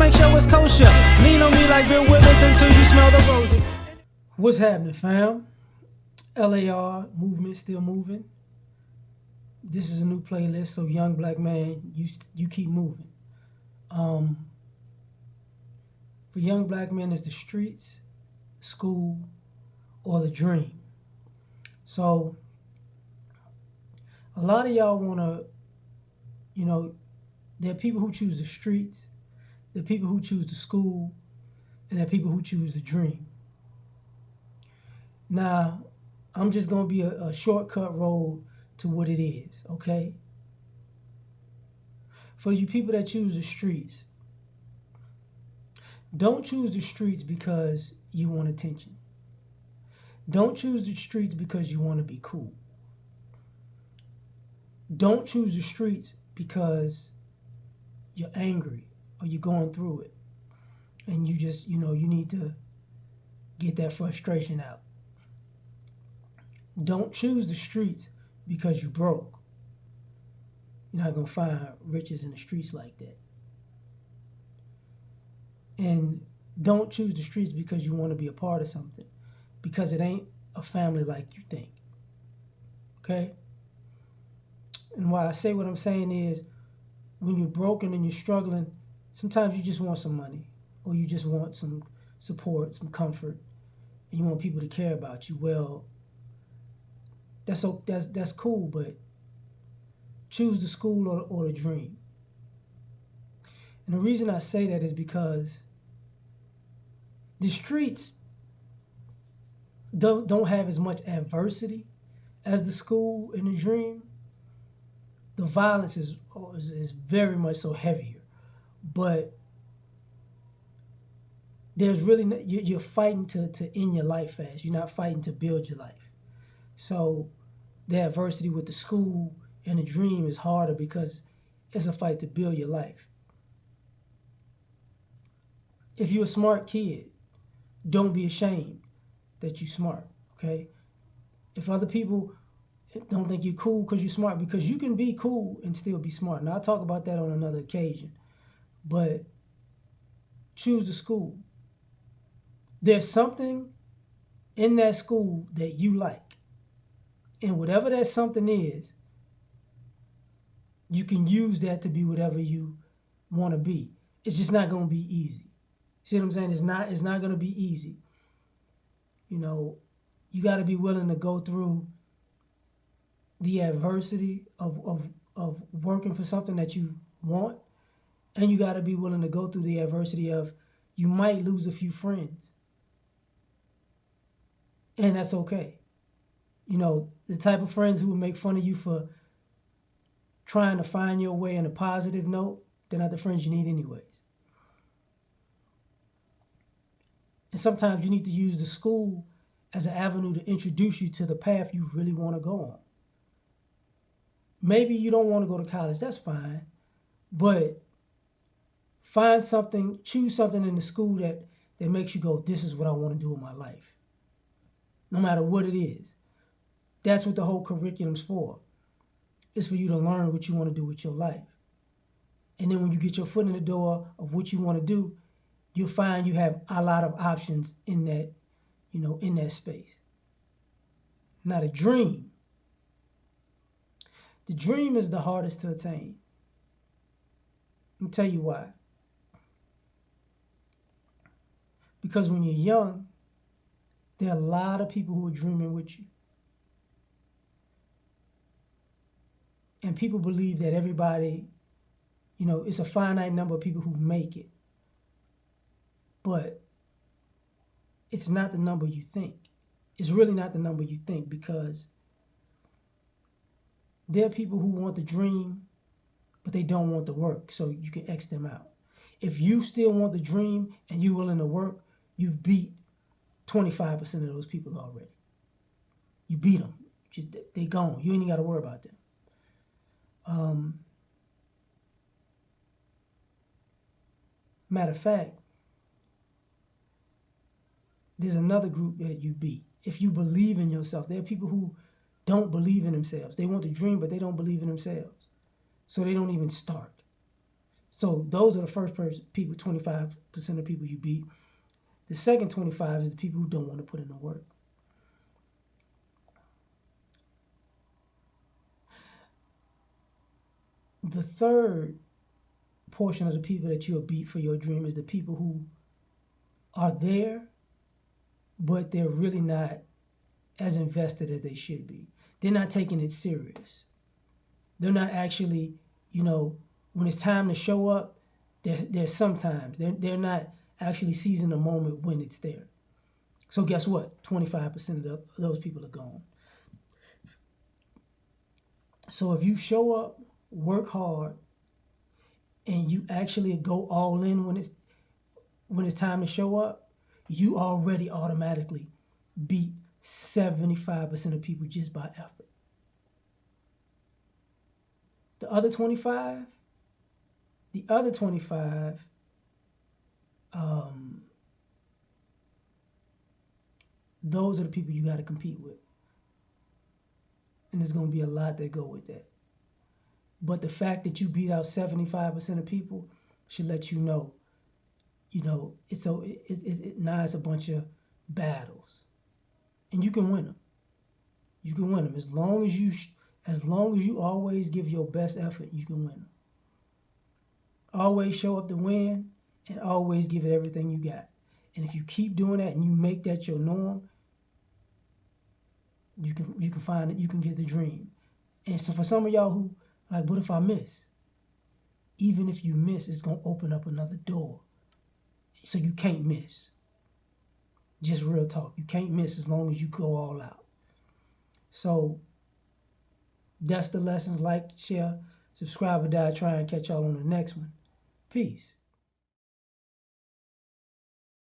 make sure it's kosher. Lean on me like Bill Withers until you smell the roses. What's happening, fam? L.A.R. movement still moving. This is a new playlist, so young black man, you keep moving. For young black men, it's the streets, school, or the dream. So a lot of y'all wanna, there are people who choose the streets, there are people who choose the school, and there are people who choose the dream. Now, I'm just gonna be a shortcut road to what it is, okay? For you people that choose the streets, don't choose the streets because you want attention. Don't choose the streets because you want to be cool. Don't choose the streets because you're angry or you're going through it and you just, you need to get that frustration out. Don't choose the streets because you're broke. You're not going to find riches in the streets like that. And don't choose the streets because you want to be a part of something, because it ain't a family like you think. Okay? And why I say what I'm saying is, when you're broken and you're struggling, sometimes you just want some money, or you just want some support, some comfort, and you want people to care about you. Well, that's cool, but choose the school or the dream. And the reason I say that is because the streets don't have as much adversity as the school and the dream. The violence is very much so heavier, but there's really you're fighting to end your life fast. You're not fighting to build your life. So the adversity with the school and the dream is harder because it's a fight to build your life. If you're a smart kid, don't be ashamed that you're smart, okay? If other people don't think you're cool because you're smart, because you can be cool and still be smart. Now, I'll talk about that on another occasion. But choose the school. There's something in that school that you like. And whatever that something is, you can use that to be whatever you want to be. It's just not going to be easy. See what I'm saying? It's not going to be easy. You got to be willing to go through the adversity of working for something that you want, and you got to be willing to go through the adversity of you might lose a few friends, and that's okay. The type of friends who will make fun of you for trying to find your way in a positive note, they're not the friends you need anyways. And sometimes you need to use the school as an avenue to introduce you to the path you really want to go on. Maybe you don't want to go to college, that's fine. But find something, choose something in the school that makes you go, this is what I want to do in my life. No matter what it is. That's what the whole curriculum's for. It's for you to learn what you want to do with your life. And then when you get your foot in the door of what you want to do, you'll find you have a lot of options in that, in that space. Now, the dream. The dream is the hardest to attain. Let me tell you why. Because when you're young, there are a lot of people who are dreaming with you. And people believe that everybody, it's a finite number of people who make it. But it's not the number you think. It's really not the number you think, because there are people who want the dream, but they don't want the work, so you can X them out. If you still want the dream and you're willing to work, you've beat 25% of those people already. You beat them. They gone. You ain't even got to worry about them. Matter of fact, there's another group that you beat. If you believe in yourself, there are people who don't believe in themselves. They want the dream, but they don't believe in themselves. So they don't even start. So those are the first people, 25% of people you beat. The second 25 is the people who don't want to put in the work. The third portion of the people that you'll beat for your dream is the people who are there, but they're really not as invested as they should be. They're not taking it serious. They're not actually, when it's time to show up, there's sometimes they're not actually seizing the moment when it's there. So guess what? 25% of those people are gone. So if you show up, work hard, and you actually go all in when it's time to show up, you already automatically beat 75% of people just by effort. The other 25, those are the people you got to compete with. And there's going to be a lot that go with that. But the fact that you beat out 75% of people should let you know, now it's a bunch of battles. And you can win them. You can win them. As long as you always give your best effort, you can win them. Always show up to win and always give it everything you got. And if you keep doing that and you make that your norm, you can find it, you can get the dream. And so for some of y'all who like, what if I miss? Even if you miss, it's gonna open up another door. So you can't miss. Just real talk. You can't miss as long as you go all out. So that's the lessons. Like, share, subscribe, or die. Try and catch y'all on the next one. Peace.